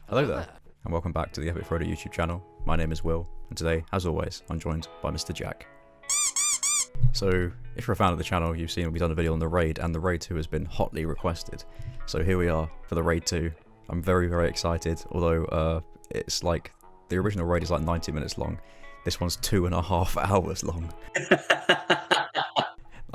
Hello there, and welcome back to the Epic FRODO YouTube channel. My name is Will, and today, as always, I'm joined by Mr. Jack. So, if you're a fan of the channel, you've seen we've done a video on the raid, and the raid 2 has been hotly requested. So here we are for the raid 2. I'm very, very excited, although it's like, the original raid is like 90 minutes long. This one's 2.5 hours long.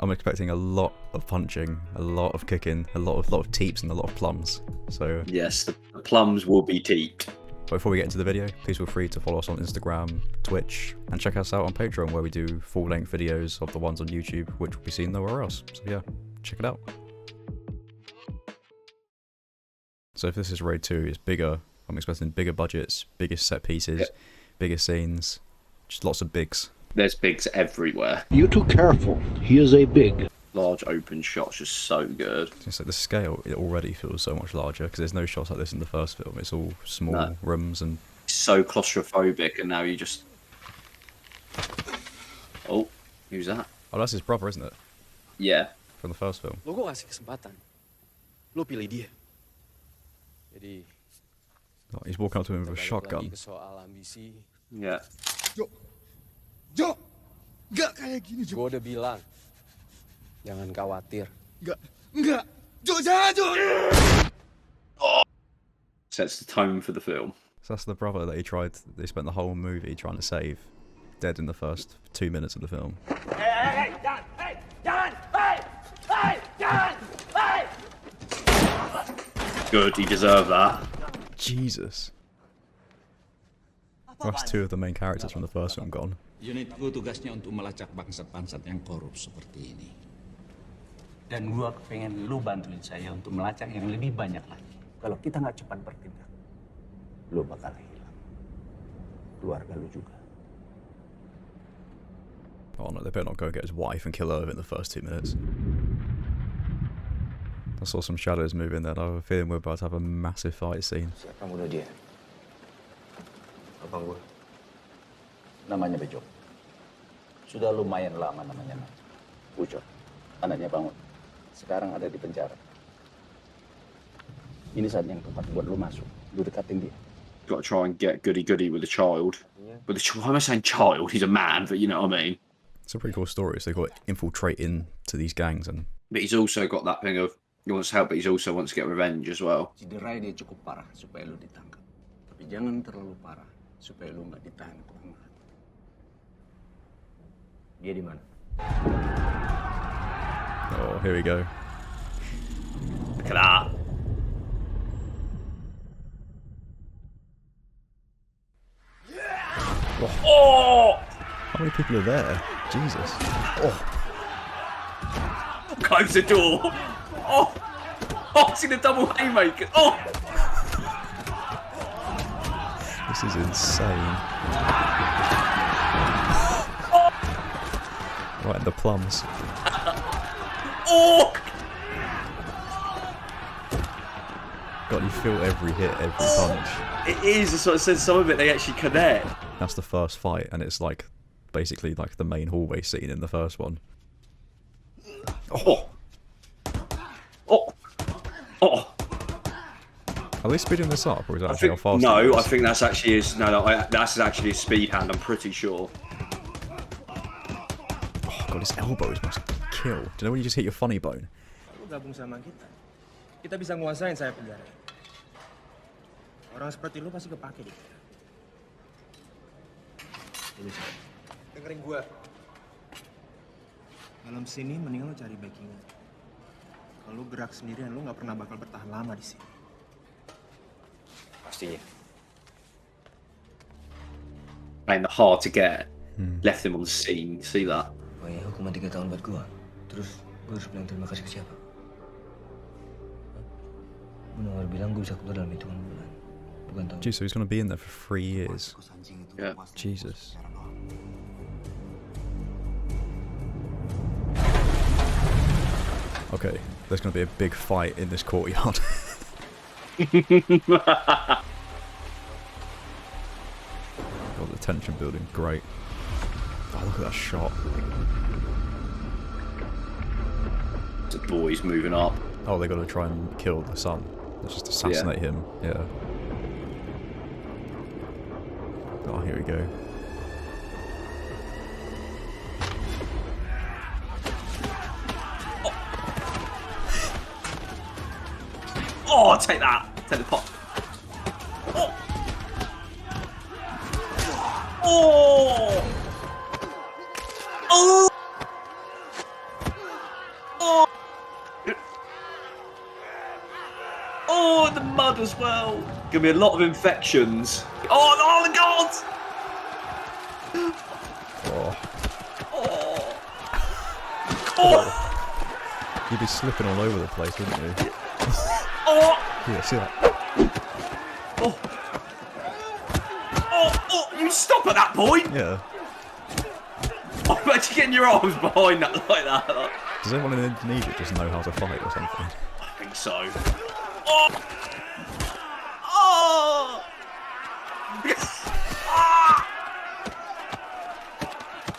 I'm expecting a lot of punching, a lot of kicking, a lot of teeps, and a lot of plums. So yes, the plums will be teeped. Before we get into the video, please feel free to follow us on Instagram, Twitch, and check us out on Patreon, where we do full-length videos of the ones on YouTube, which will be seen nowhere else. So yeah, check it out. So if this is raid 2, it's bigger. I'm expecting bigger budgets, bigger set pieces, yep, bigger scenes, just lots of bigs. There's bigs everywhere. You're too careful. He is a big. Large open shots, just so good. It's like the scale, it already feels so much larger because there's no shots like this in the first film. It's all small rooms and it's so claustrophobic, and now you just. Oh, who's that? Oh, that's his brother, isn't it? Yeah. From the first film. Lo kok kasih kesempatan? Lo pilih dia. Jadi. Oh, he's walking up to him with a shotgun. Yeah. Jo, nggak kayak gini, Jo. Gua udah bilang, jangan khawatir. Nggak. Jo, jangan, Jo. Sets the tone for the film. So that's the brother that they spent the whole movie trying to save, dead in the first 2 minutes of the film. Hey, John! Good, he deserved that. Jesus. That's 2 of the main characters from the first film gone. Unitku tugasnya untuk melacak bangsat-bangsat yang korup seperti ini. Dan gua pengen lu bantuin saya untuk melacak yang lebih banyak lagi. Kalau kita nggak cepat bertindak, lu bakal hilang. Keluarga lu juga. Oh no, they better not go get his wife and kill her in the first 2 minutes. I saw some shadows moving there. I have a feeling we're about to have a massive fight scene. Siapa bunuh dia? Abang gua. Namanya Bejo. Sudah lumayan lama namanya. Ujo, anaknya Bangun. Sekarang ada di penjara. Ini saat yang tepat buat lu masuk. Lu dekatin dia. Got to try and get goody-goody with a child. With a why am I saying child? He's a man, but you know what I mean. It's a pretty cool story. So they've got to infiltrate into these gangs, and but he's also got that thing of he wants help, but he also wants to get revenge as well. Cederai dia cukup parah supaya lu ditangkap. Tapi jangan terlalu parah supaya lu nggak ditahan kelamaan. Dia di mana? Oh, here we go. Look at that. Oh! How many people are there? Jesus. Oh. Close the door. Oh! Oh, it's in a double haymaker. Oh! This is insane. Right in the plums. Oh! God, you feel every hit, every punch. It is. So it says some of it they actually connect. That's the first fight, and it's like basically like the main hallway scene in the first one. Oh! Oh! Oh! Are they speeding this up, or is that actually how fast? No, I think that's actually his. No, that's actually his speed hand. I'm pretty sure. Oh god, his elbows must kill. Do you know when you just hit your funny bone? Lu gabung sama kita, kita bisa nguasain saya penjara. Orang seperti lu pasti kepake di kita. Dengerin gua. Dalam sini mending lu cari backing-nya. Kalau lu gerak sendirian, lu nggak pernah bakal bertahan lama di sini. Pastinya. Playing the hard to get. Left him on the scene. You see that? Oh ya, hukuman 3 tahun buat gua. Terus gua harus bilang terima kasih ke siapa? Gua nggak bilang gua bisa keluar dalam hitungan bulan. Bukan tahun. Jeez, so he's gonna be in there for 3 years. Yeah. Jesus. Okay, there's gonna be a big fight in this courtyard. God, the tension building, great. Oh, look at that shot. The boys moving up. Oh, they got to try and kill the son. Just assassinate him. Yeah. Oh, here we go. Oh, take that. Take the pot. Oh. Oh. Oh. Oh. Oh, the mud as well. Gonna be a lot of infections. Oh, the gods. Oh. Oh. Oh. You'd be slipping all over the place, wouldn't you? Oh. Yeah, see that? Oh. Oh, you stop at that point! Yeah. Oh, imagine getting your arms behind that like that. Like. Does anyone in Indonesia just know how to fight or something? I think so. Oh! Oh! Ah!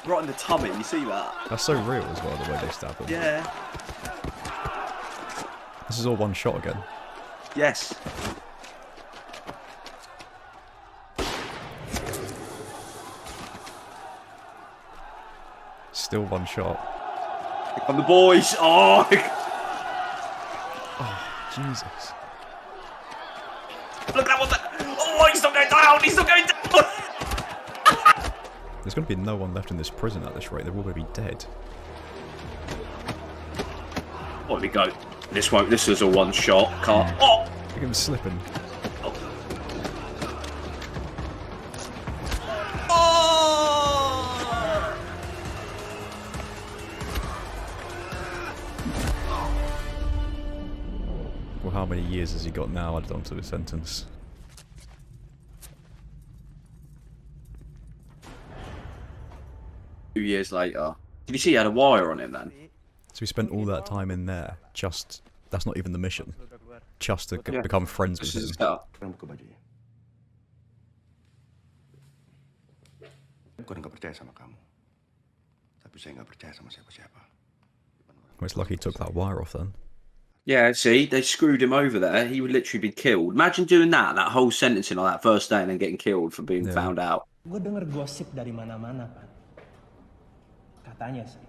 Right in the tummy, you see that? That's so real as well, the way they stab them. Yeah. This is all one shot again. Yes. Still one shot. Here come the boys. Oh! Oh, Jesus. Look at what the... Oh, he's not going down! He's not going down! There's going to be no one left in this prison at this rate. They're all going to be dead. Oh, we go. This won't... This is a one-shot. Can't... Oh! Look at him slipping. Well, how many years has he got now added onto his sentence? Two years later. Did you see he had a wire on him then? So he spent all that time in there, just... That's not even the mission. Just to become friends with him. Bukan nggak percaya sama kamu, tapi saya nggak percaya sama siapa-siapa. Well, it's lucky he took that wire off then. Yeah, see, they screwed him over there. He would literally be killed. Imagine doing that whole sentencing on that first day and then getting killed for being found out. Gue denger gosip dari mana-mana, Pan. Katanya sih.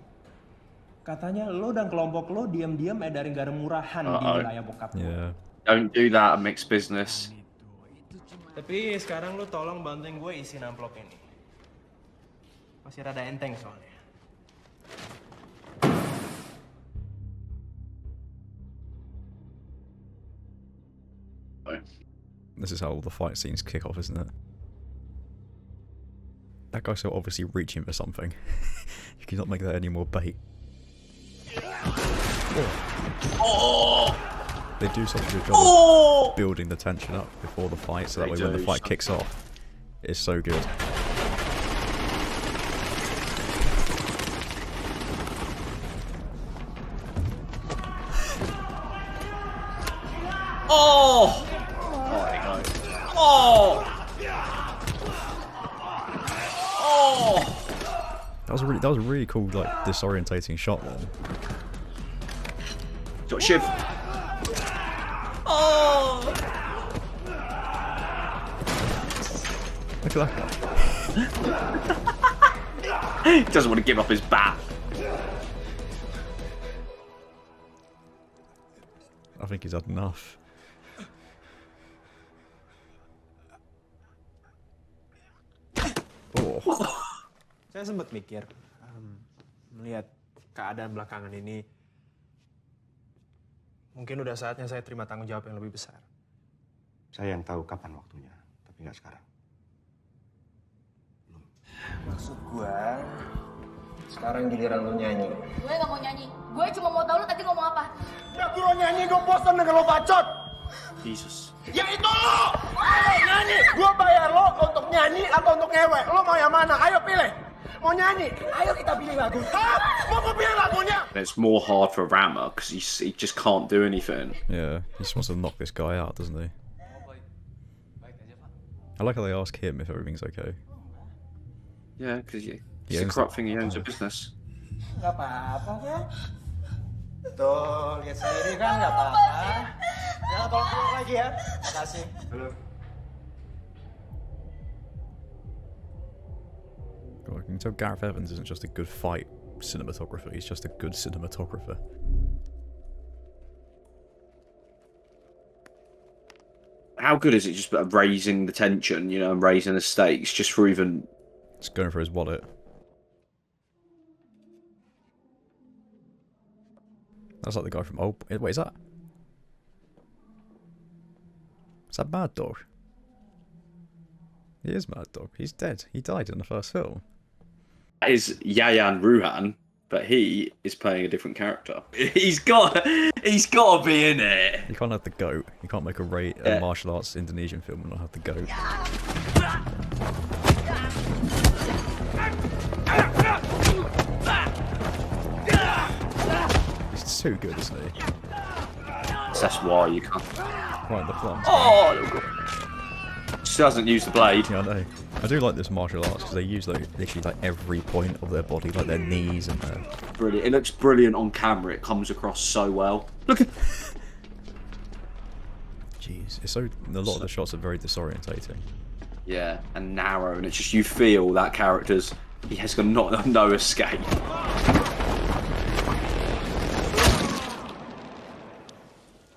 Katanya lo dan kelompok lo diam-diam edarin garam murahan di wilayah bokap lo. Yeah. Don't do that, a mixed business. Tapi sekarang lo tolong bantuin gue isi amplop ini. Masih rada enteng soalnya. This is how all the fight scenes kick off, isn't it? That guy's so obviously reaching for something. You cannot make that any more bait. Oh. They do such a good job of building the tension up before the fight, so that way when the fight kicks off, it's so good. Oh! Oh, there you go. Oh! Oh! That was a really cool, like, disorientating shot then. Got Shiv. Oh! Look at that guy. He doesn't want to give up his bat. I think he's had enough. Oh. Saya sempat mikir, melihat keadaan belakangan ini, mungkin udah saatnya saya terima tanggung jawab yang lebih besar. Saya yang tahu kapan waktunya, tapi nggak sekarang. Maksud gua, sekarang giliran lu nyanyi. Gue gak mau nyanyi. Gue cuma mau tahu lu tadi ngomong apa. Ya gue nyanyi, gue bosan dengan lo bacot. Jesus. Ya itu lo! Ayo nyanyi! Gue bayar lo untuk nyanyi atau untuk ngewek. Lo mau yang mana? Ayo pilih. Mau nyanyi? Ayo kita pilih lagu. Hah? Mau gue pilih lagunya? It's more hard for Rama because he just can't do anything. Yeah, he just wants to knock this guy out, doesn't he? I like how they ask him if everything's okay. Yeah, because it's a corrupt thing, he owns a business. Gak apa-apa kan? Tuh, lihat sendiri kan gak apa-apa. Jangan tolong keluar lagi ya. Makasih. Halo. can tell Gareth Evans isn't just a good fight cinematographer, he's just a good cinematographer. How good is it just raising the tension, you know, and raising the stakes just for even... Just going for his wallet. That's like the guy from Old... Wait, is that? Is that Mad Dog? He is Mad Dog. He's dead. He died in the first film. That is Yayan Ruhan, but he is playing a different character. He's got to be in it. You can't have the goat. You can't make a martial arts Indonesian film and not have the goat. He's too good, isn't he? That's why you can't. Right in the plums. Oh, she doesn't use the blade. Yeah, I know. I do like this martial arts because they use like literally like every point of their body, like their knees and their... Brilliant. It looks brilliant on camera. It comes across so well. Look at... Jeez, it's so... A lot of the shots are very disorientating. Yeah, and narrow, and it's just you feel that character's... He has got no escape.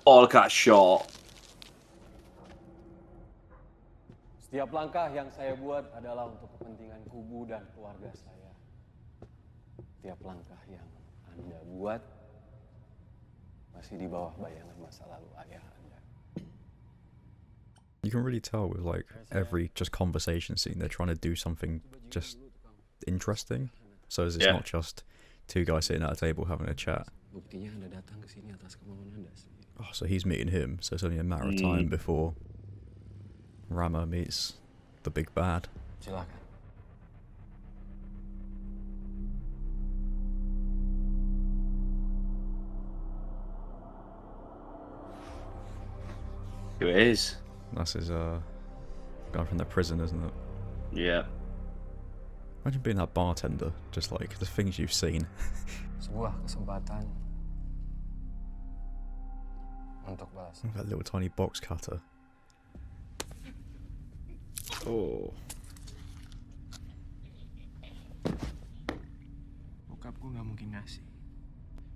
Oh, look at that shot. Setiap langkah yang saya buat adalah untuk kepentingan kubu dan keluarga saya. Setiap langkah yang Anda buat masih di bawah bayangan masa lalu ayah Anda. You can really tell with like every just conversation scene they're trying to do something just interesting. So it's not just two guys sitting at a table having a chat. Buktinya Anda datang ke sini atas kemauan Anda sendiri. Oh, so he's meeting him, so it's only a matter of time before Rama meets the big bad. Silakan. Who it is? That's his guy from the prison, isn't it? Yeah. Imagine being that bartender, just like the things you've seen. Sebuah kesempatan untuk balas. Look at that little tiny box cutter. Oh. Bokapku nggak mungkin ngasih.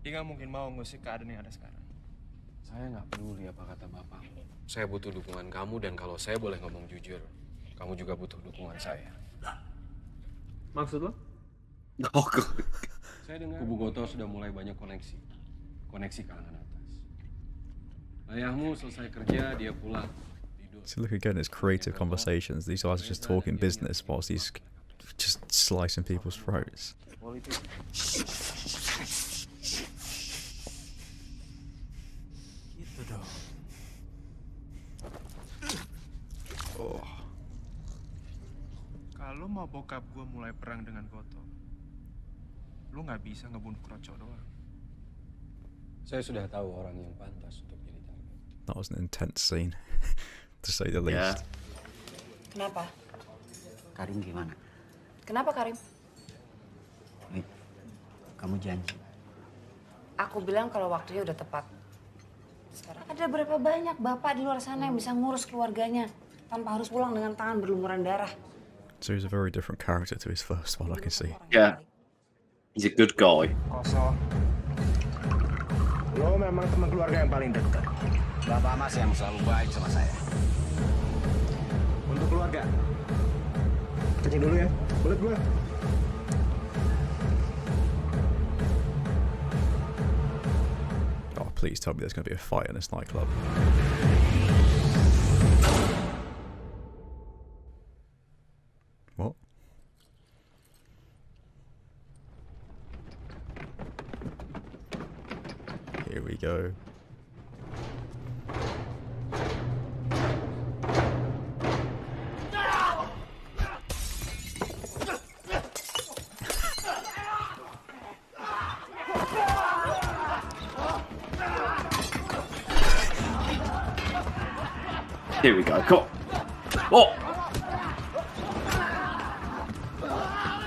Dia nggak mungkin mau ngusik keadaan yang ada sekarang. Saya nggak peduli apa kata bapak. Saya butuh dukungan kamu dan kalau saya boleh ngomong jujur, kamu juga butuh dukungan saya. Maksud lo? Oh, God. Saya dengar kubu Goto sudah mulai banyak koneksi kalangan atas. Ayahmu selesai kerja, dia pulang. So look again, it's creative conversations. These guys are just talking business whilst he's just slicing people's throats. Gitu dong. Oh. Kalau mau bokap gue mulai perang dengan Goto, lu nggak bisa ngebunuh Kroco doang. Saya sudah tahu orang yang pantas untuk jadi target. That was an intense scene, to say the least. Yeah. Kenapa? Karim gimana? Kenapa Karim? Wait, kamu janji. Aku bilang kalau waktunya udah tepat. Sekarang ada berapa banyak bapak di luar sana yang bisa ngurus keluarganya tanpa harus pulang dengan tangan berlumuran darah. So he's a very different character to his first one, I can see. Yeah. He's a good guy. Kosong. Lo memang teman keluarga yang paling dekat. Bapak Mas yang selalu baik sama saya. Untuk keluarga. Cek dulu ya. Boleh gue. Oh, please tell me there's going to be a fight in this nightclub. What? Here we go. Here we go. Come on. Oh!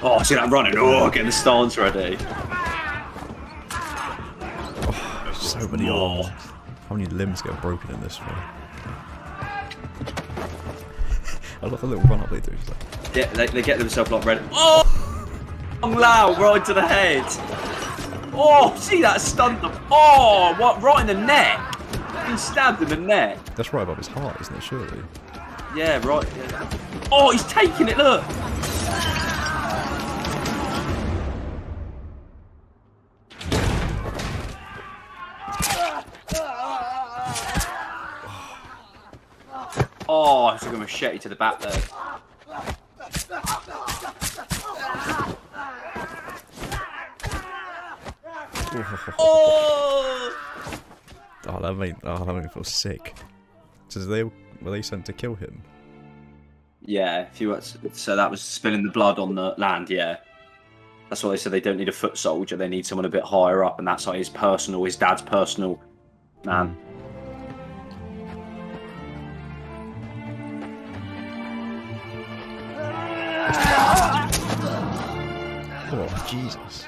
Oh, see that running. Oh, getting the stance ready. Oh, so many arms. How many limbs get broken in this one? I love the little run up they do. Like... Yeah, they get themselves like ready. Oh! loud right to the head. Oh, see that stunned them. Oh, what? Right in the neck. He's stabbed in the neck. That's right above his heart, isn't it? Surely. Yeah, right. Yeah. Oh, he's taking it. Look. Oh, I took a machete to the back there. Oh! Oh, that made me feel sick. So were they sent to kill him? Yeah, if you were, so that was spilling the blood on the land. Yeah, that's why they said they don't need a foot soldier. They need someone a bit higher up, and that's like his dad's personal man. Oh, Jesus.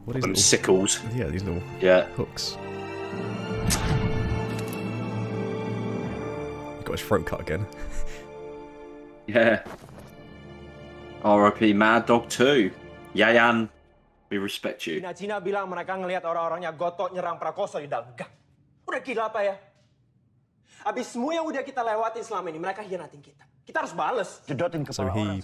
What is Them sickles? Yeah, these little hooks. He got his throat cut again. Yeah. R.I.P. Mad Dog 2. Yayan, we respect you. Cina bilang mereka ngelihat orang-orangnya gotok nyerang prakoso di dalam gang. Udah gila apa ya? Abis semua yang udah kita lewatin selama ini, mereka hianatin kita. Kita harus bales. So he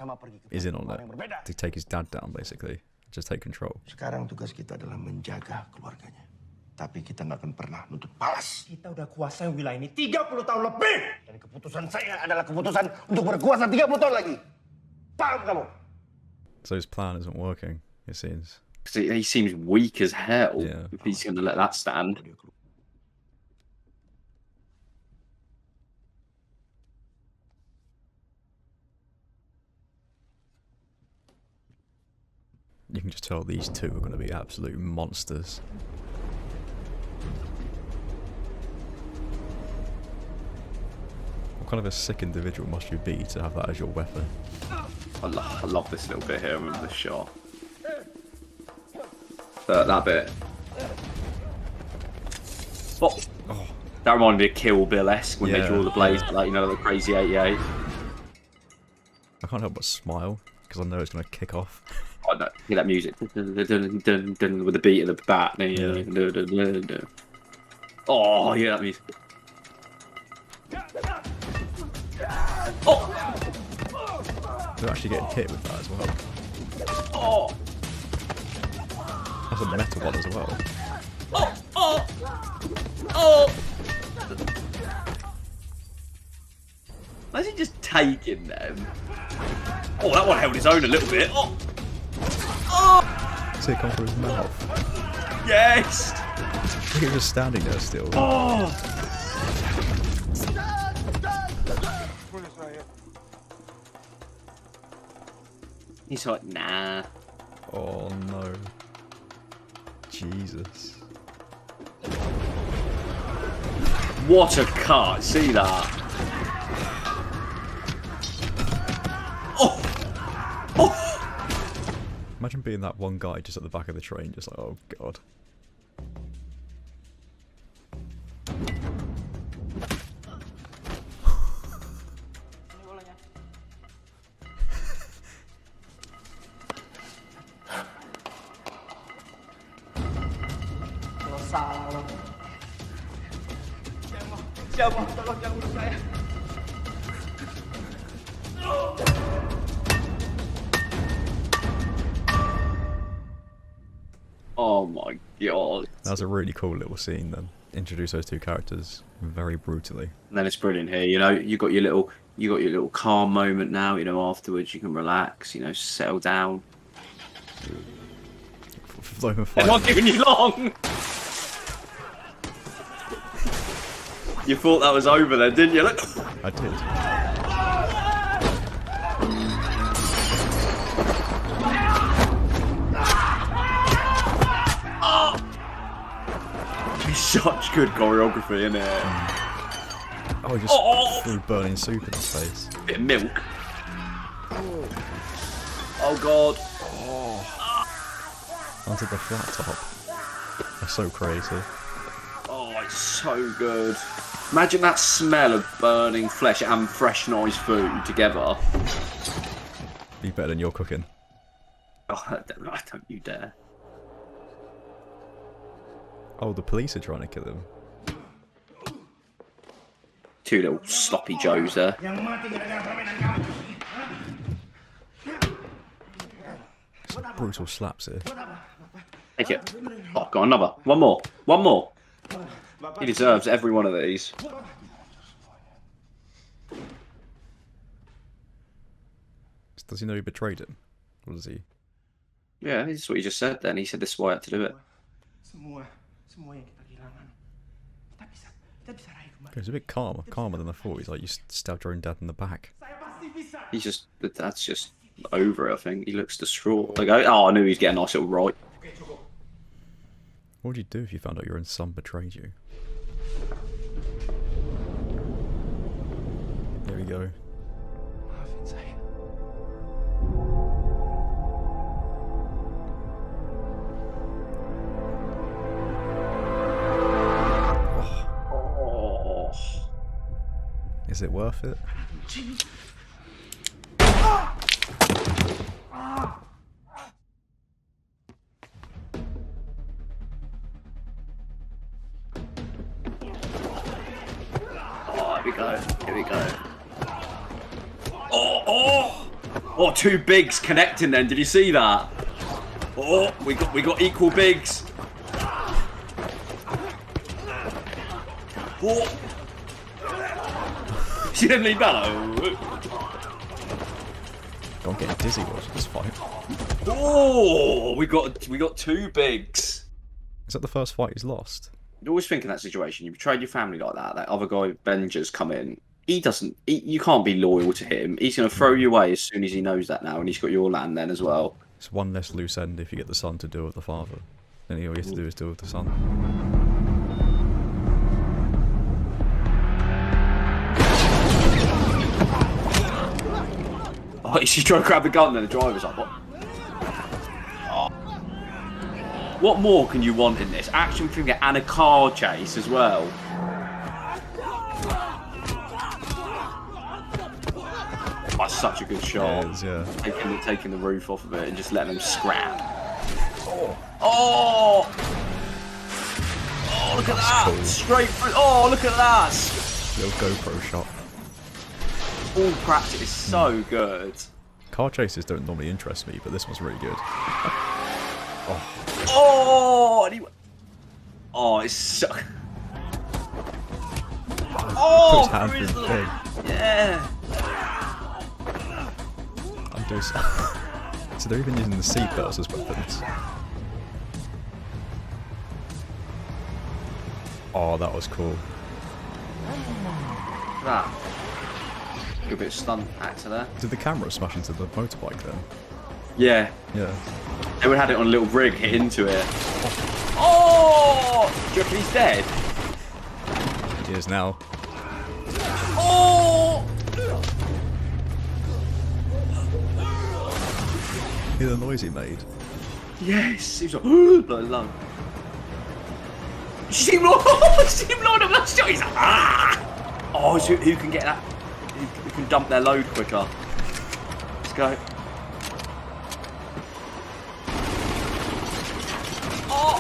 is in on it to take his dad down, basically. Just take control. Sekarang tugas kita adalah menjaga keluarganya. Tapi kita nggak akan pernah nuntut balas. Kita udah kuasain wilayah ini 30 tahun lebih. Dan keputusan saya adalah keputusan untuk berkuasa 30 tahun lagi. Paham kamu? So his plan isn't working, it seems. He seems weak as hell. Yeah. If he's going to let that stand. You can just tell these two are going to be absolute monsters. What kind of a sick individual must you be to have that as your weapon? I love this little bit here. I remember this shot. That bit. Oh. That reminded me of Kill Bill-esque when they draw the blades, like, you know, like the crazy 88. I can't help but smile because I know it's going to kick off. Oh no, hear that music with the beat of the bat. Oh, yeah, that music. Oh! They're actually getting hit with that as well. Oh! That's a metal one as well. Oh! Oh! Oh! Why is he just taking them? Oh, that one held his own a little bit. Oh! Oh! See it come through his mouth. Yes! Look, he's just standing there still. Oh! He's like, nah. Oh no. Jesus. What a cut! See that? Oh! Oh! Imagine being that one guy just at the back of the train, just like, oh god. Oh my god. That was a really cool little scene then. Introduce those two characters very brutally. And then it's brilliant here, you know, you got your little calm moment now, you know, afterwards you can relax, you know, settle down. I'm not giving you long! You thought that was over then, didn't you? Look. I did. Such good choreography in it. Oh, he just threw burning soup in his face. Bit of milk. Oh god. Onto the flat top. That's so creative. Oh, it's so good. Imagine that smell of burning flesh and fresh nice food together. be better than your cooking. Oh, don't you dare. Oh, the police are trying to kill him. Two little sloppy Joes there. Some brutal slaps here. Take it. Oh, got another. One more. One more. He deserves every one of these. Does he know he betrayed him? Or does he? Yeah, that's what he just said then. He said this is why I had to do it. He's a bit calmer than I thought. He's like, you stabbed your own dad in the back. He's just, that's just over it, I think. He looks distraught. Like, oh, I knew he was getting a nice little right. What would you do if you found out your own son betrayed you? There we go. Is it worth it? Oh, here we go. Here we go. Oh, two bigs connecting then. Did you see that? Oh, we got equal bigs. Oh. See them lean bellow. Don't get dizzy watching this fight. Oh, we got two bigs. Is that the first fight he's lost? You always think in that situation, you betrayed your family like that. That other guy, Benja's come in. You can't be loyal to him. He's going to throw you away as soon as he knows that now, and he's got your land then as well. It's one less loose end if you get the son to deal with the father. Then all you have to do is deal with the son. Oh, she's trying to grab the gun, then the driver's like, what? Oh. What more can you want in this? Action figure and a car chase as well. That's such a good shot. It is, yeah. Taking the roof off of it and just letting them scrap. Oh! Oh, look at that! Cool. Straight through. Oh, look at that! Little GoPro shot. All practice is so good. Car chases don't normally interest me, but this one's really good. Oh! Oh, it's so... Oh! Put his hand through the thing. Yeah! So they're even using the seatbelts as weapons. Oh, that was cool. That. Good bit of stunt actor there. Did the camera smash into the motorbike then? Yeah. Yeah. They would have had it on a little rig, hit into it. Oh! Do you reckon he's dead? He is now. Oh! Hear the noise he made? Yes! He was like, like lung. Steam Lord! Steam Lord of that shot! He's like, ah! Oh, so who can get that? Who can dump their load quicker? Let's go. Oh!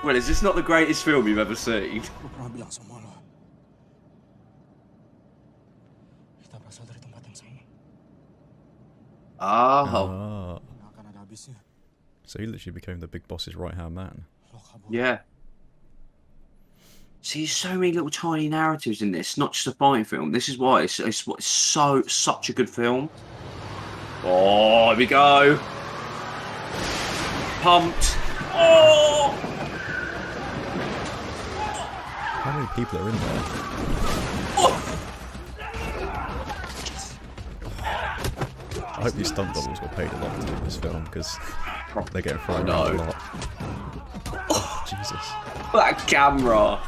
Well, is this not the greatest film you've ever seen? Oh. So he literally became the big boss's right-hand man. Yeah. See, there's so many little tiny narratives in this, not just a fighting film. This is why it's such a good film. Oh, here we go. Pumped. Oh! How many people are in there? Oh! I hope these stunt doubles got paid a lot to do this film, because they're getting thrown out a lot. Oh, Jesus. That camera.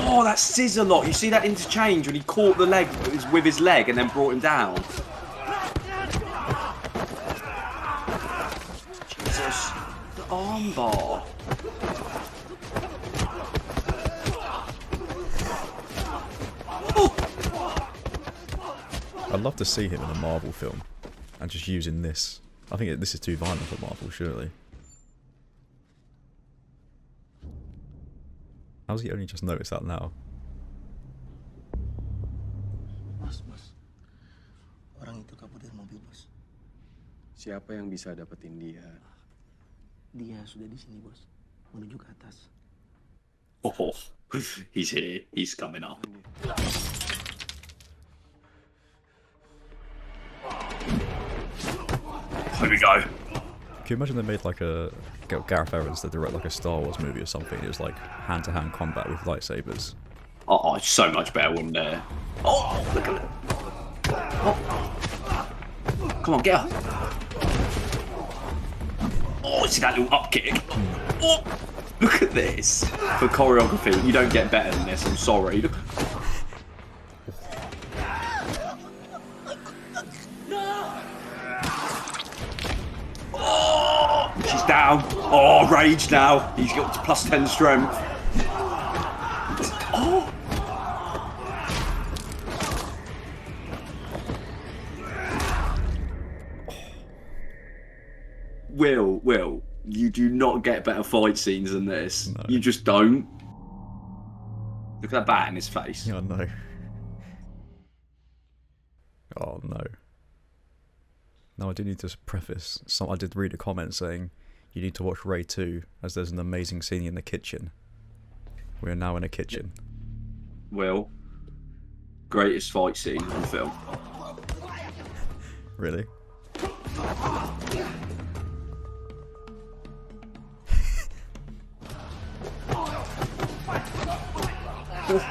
Oh, that scissor lock. You see that interchange when he caught the leg with his leg and then brought him down? Jesus. The armbar. I'd love to see him in a Marvel film, and just using this. I think this is too violent for Marvel, surely. How's he only just noticed that now? Bos. Orang itu kabur dari mobil, bos. Siapa yang bisa dapetin dia? Dia sudah di sini, bos. Menuju ke atas. Oh, he's here. He's coming up. Here we go. Can you imagine they made like a Gareth Evans to direct like a Star Wars movie or something? It was like hand-to-hand combat with lightsabers. Oh, it's so much better, wouldn't it? Oh, look at it. Oh. Come on, get up. Oh, see that little up kick? Oh, look at this. For choreography, you don't get better than this, I'm sorry. Look. Oh, she's down. Oh, rage now. He's got +10 strength. Oh. Will, you do not get better fight scenes than this. No. You just don't. Look at that bat in his face. Yeah, no. Oh no. Now I do need to preface. I did read a comment saying you need to watch Ray 2 as there's an amazing scene in the kitchen. We are now in a kitchen. Will, greatest fight scene on film. Really? Oh,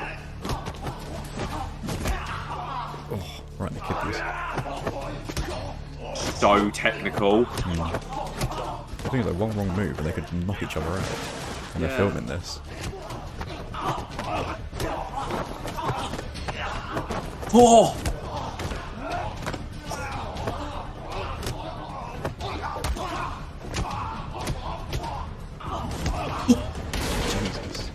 right in the kidneys. So technical. I think it's like one wrong move and they could knock each other out. And they're filming this. Oh! Jesus.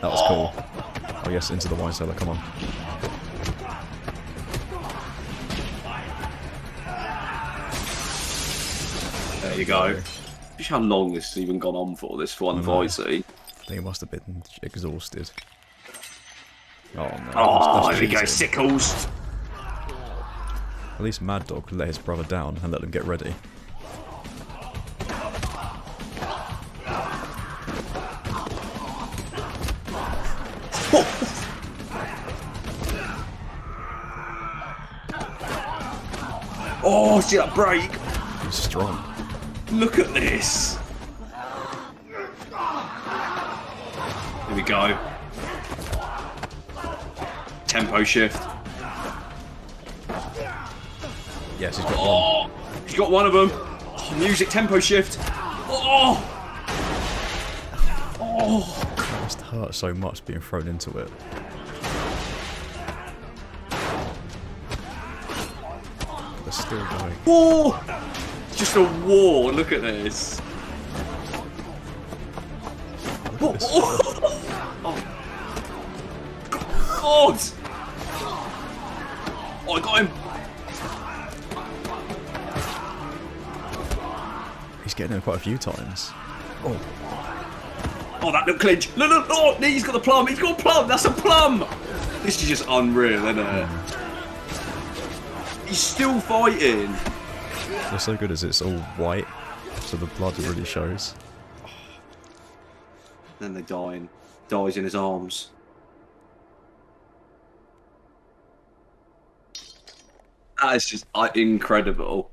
That was cool. Oh yes, into the wine cellar, come on. There you go. Just how long this has even gone on for, this one fight scene. I think it must have been exhausted. Oh no. Oh, that's here we go, cheating. sickles. At least Mad Dog let his brother down and let him get ready. Oh, see that break? He's strong. Look at this. Here we go. Tempo shift. Yes, he's got one. He's got one of them. Oh, music tempo shift. Oh! Oh! That must hurt so much being thrown into it. They're still going. Oh! Just a war. Look at this. Look at this. Oh! God! Oh, I got him. He's getting him quite a few times. Oh. Oh, that little clinch. Look, oh, he's got the plum. He's got a plum. That's a plum. This is just unreal, isn't it? He's still fighting. What's so good is it's all white, so the blood really shows. Then they dying. Dies in his arms. That is just incredible.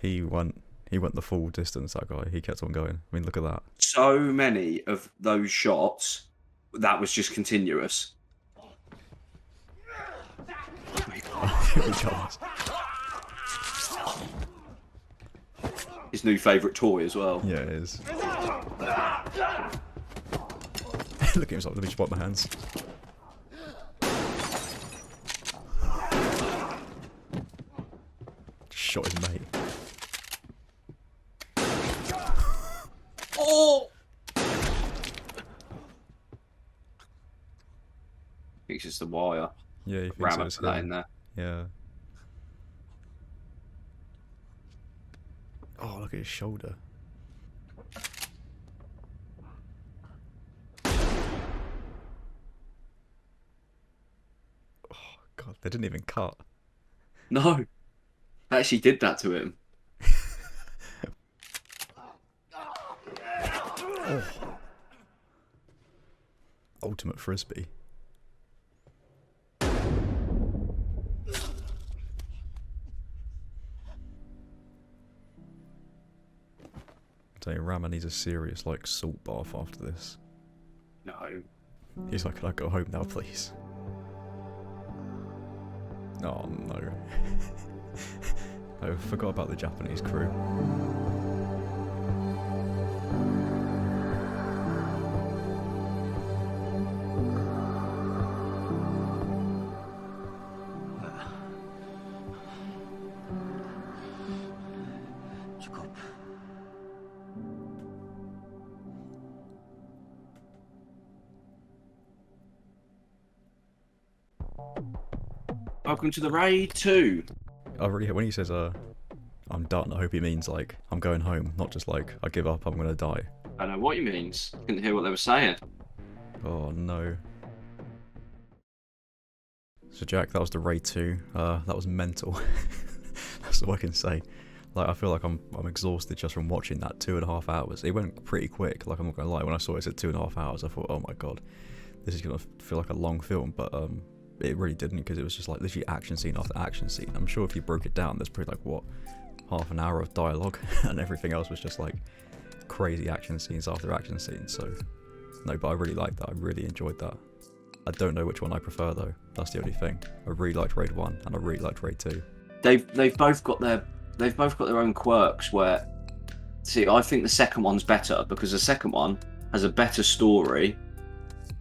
He went the full distance, that guy. He kept on going. I mean, look at that. So many of those shots, that was just continuous. His new favourite toy as well. Yeah, it is. Look at himself. Let me just wipe my hands. Shot his mate. Oh! It's just the wire. Yeah, you think Ram so, it, it's put that him. in there. Yeah. Oh, look at his shoulder. Oh, God, they didn't even cut. No. They actually did that to him. Oh. Ultimate frisbee. I tell you, Rama needs a serious, like, salt bath after this. No. He's like, can I go home now, please? Oh, no. I forgot about the Japanese crew. Welcome to the raid 2. I really, when he says, I'm done, I hope he means, like, I'm going home, not just like, I give up, I'm gonna die. I know what he means. Couldn't hear what they were saying. Oh, no. So, Jack, that was the raid 2. That was mental. That's all I can say. Like, I feel like I'm exhausted just from watching that 2.5 hours. It went pretty quick, like, I'm not gonna lie. When I saw it said 2.5 hours, I thought, oh my god, this is gonna feel like a long film, but, it really didn't, because it was just like literally action scene after action scene. I'm sure if you broke it down, there's probably like, what, half an hour of dialogue, and everything else was just like crazy action scenes after action scenes. So, no, but I really liked that. I really enjoyed that. I don't know which one I prefer though. That's the only thing. I really liked Raid 1 and I really liked Raid 2. They've both got their own quirks. Where, see, I think the second one's better because the second one has a better story,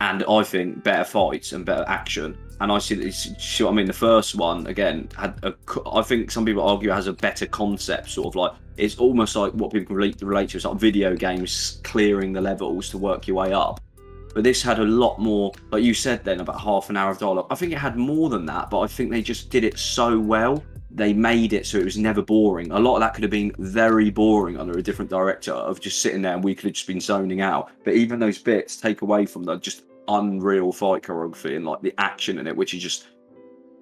and I think better fights and better action. And I see that. I mean, the first one again had I think some people argue it has a better concept. Sort of like it's almost like what people relate to. It's like video games, clearing the levels to work your way up. But this had a lot more, like you said then, about half an hour of dialogue. I think it had more than that, but I think they just did it so well. They made it so it was never boring. A lot of that could have been very boring under a different director, of just sitting there and we could have just been zoning out. But even those bits take away from the just unreal fight choreography and like the action in it, which is just,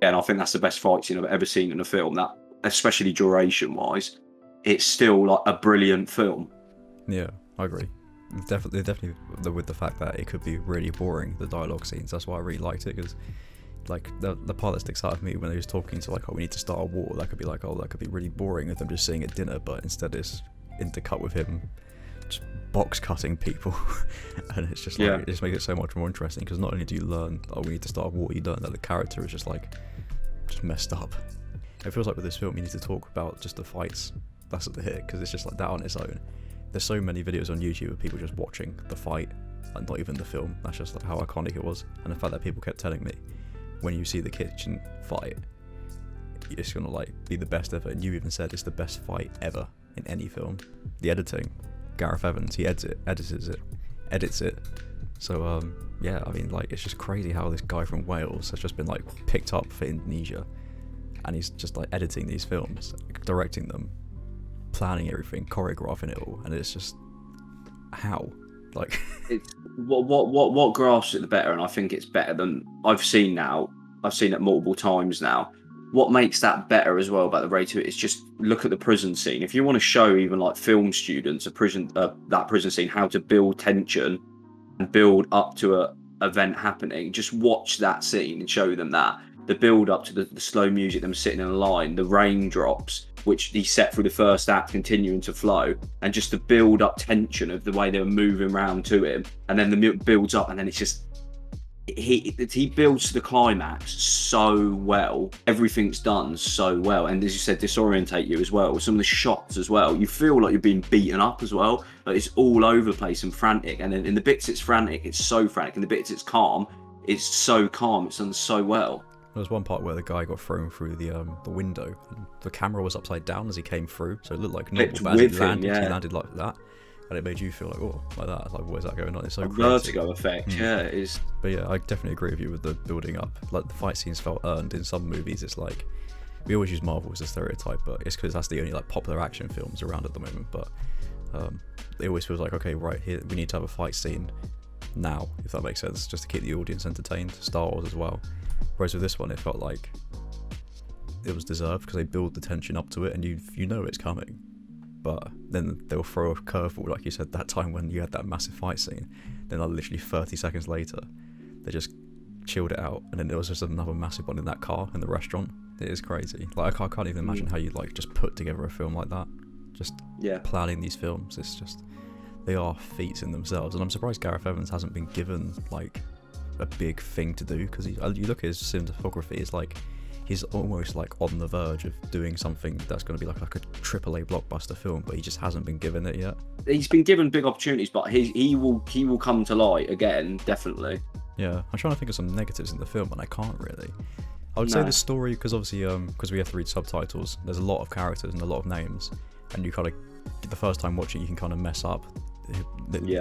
yeah, and I think that's the best fight scene I've ever seen in a film. That, especially duration wise, it's still like a brilliant film. Yeah, I agree. Definitely with the fact that it could be really boring, the dialogue scenes. That's why I really liked it, because like the part that sticks out of me when they was talking to like, oh, we need to start a war, that could be like, oh, that could be really boring with them just sitting at dinner, but instead it's intercut with him just box cutting people. And it's just like, it just makes it so much more interesting, because not only do you learn, oh, we need to start a war, you learn that the character is just like just messed up. It feels like with this film you need to talk about just the fights. That's at the hit, because it's just like that on its own. There's so many videos on YouTube of people just watching the fight and not even the film. That's just like how iconic it was. And the fact that people kept telling me, when you see the kitchen fight, it's gonna like be the best ever. And you even said it's the best fight ever in any film. The editing, Gareth Evans, he edits it. So yeah, I mean, like, it's just crazy how this guy from Wales has just been like picked up for Indonesia, and he's just like editing these films, directing them, planning everything, choreographing it all, and it's just how, like, it's what grasps it the better, and I think it's better than I've seen now. I've seen it multiple times now. What makes that better as well about the Raid 2 is just look at the prison scene. If you want to show even like film students that prison scene, how to build tension and build up to a event happening, just watch that scene and show them that. The build up to the slow music, them sitting in a line, the raindrops, which he set through the first act, continuing to flow, and just the build up tension of the way they were moving around to him, and then the builds up, and then it's just he builds to the climax so well. Everything's done so well, and as you said, disorientate you as well. With some of the shots as well, you feel like you're being beaten up as well. Like it's all over the place and frantic, and then in the bits it's frantic, it's so frantic. In the bits it's calm, it's so calm. It's done so well. There was one part where the guy got thrown through the window, and the camera was upside down as he came through, so it looked like normal, but as he landed like that, and it made you feel like, oh, like that. Like, what is that going on? It's so a creative. vertigo effect. Yeah, it is. But yeah, I definitely agree with you with the building up. Like, the fight scenes felt earned. In some movies, it's like, we always use Marvel as a stereotype, but it's because that's the only like popular action films around at the moment. But it always feels like, okay, right here, we need to have a fight scene now, if that makes sense, just to keep the audience entertained. Star Wars as well. Whereas with this one, it felt like it was deserved because they build the tension up to it, and you know it's coming. But then they'll throw a curveball, like you said, that time when you had that massive fight scene. Then like literally 30 seconds later, they just chilled it out, and then there was just another massive one in that car in the restaurant. It is crazy. Like, I can't even imagine how you like just put together a film like that. Just planning these films, it's just, they are feats in themselves. And I'm surprised Gareth Evans hasn't been given like a big thing to do, because you look at his cinematography, it's like he's almost like on the verge of doing something that's going to be like a AAA blockbuster film, but he just hasn't been given it yet. He's been given big opportunities, but he will come to light again, definitely. Yeah, I'm trying to think of some negatives in the film, and I can't really. I would say the story, because obviously, because we have to read subtitles, there's a lot of characters and a lot of names, and you kind of, the first time watching, you can kind of mess up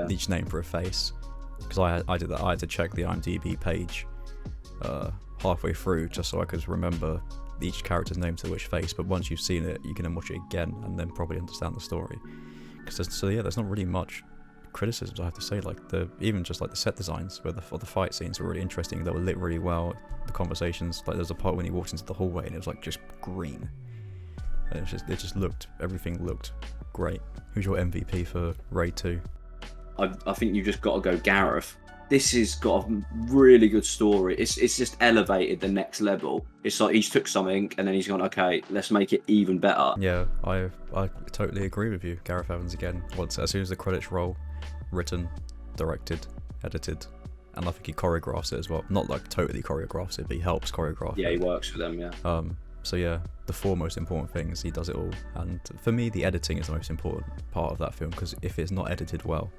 each name for a face. Because I did that, I had to check the IMDb page halfway through just so I could remember each character's name to which face. But once you've seen it, you can then watch it again and then probably understand the story. There's not really much criticisms, I have to say. Like, even just like the set designs, where the fight scenes were really interesting. They were lit really well. The conversations, like there's a part when he walked into the hallway and it was like just green, and it just looked, everything looked great. Who's your MVP for Raid 2? I think you just got to go Gareth. This has got a really good story. It's just elevated the next level. It's like he's took something and then he's gone, okay, let's make it even better. Yeah, I totally agree with you. Gareth Evans again. As soon as the credits roll, written, directed, edited, and I think he choreographs it as well. Not like totally choreographs it, but he helps choreograph it. Yeah, he works for them, yeah. So yeah, the four most important things, he does it all. And for me, the editing is the most important part of that film, because if it's not edited well,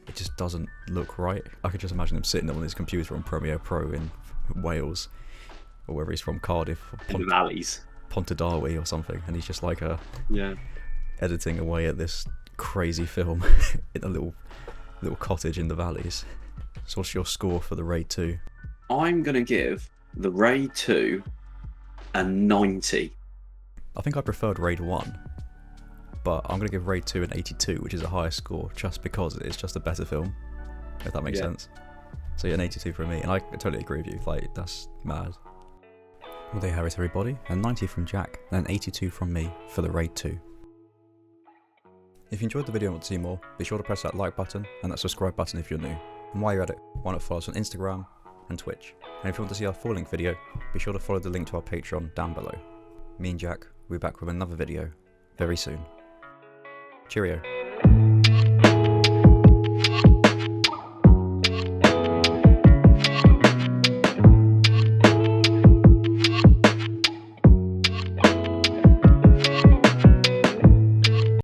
it just doesn't look right. I could just imagine him sitting on his computer on Premiere Pro in Wales, or wherever he's from, Cardiff, or in the valleys, Pontardawe or something, and he's just like editing away at this crazy film in a little cottage in the valleys. So what's your score for the Raid 2? I'm gonna give the Raid 2 a 90. I think I preferred Raid 1, but I'm going to give Raid 2 an 82, which is a higher score, just because it's just a better film, if that makes sense. So yeah, an 82 from me, and I totally agree with you, like, that's mad. Well, there you have it, everybody. A 90 from Jack, and an 82 from me for the Raid 2. If you enjoyed the video and want to see more, be sure to press that like button and that subscribe button if you're new. And while you're at it, why not follow us on Instagram and Twitch. And if you want to see our full-length video, be sure to follow the link to our Patreon down below. Me and Jack will be back with another video very soon. Cheerio.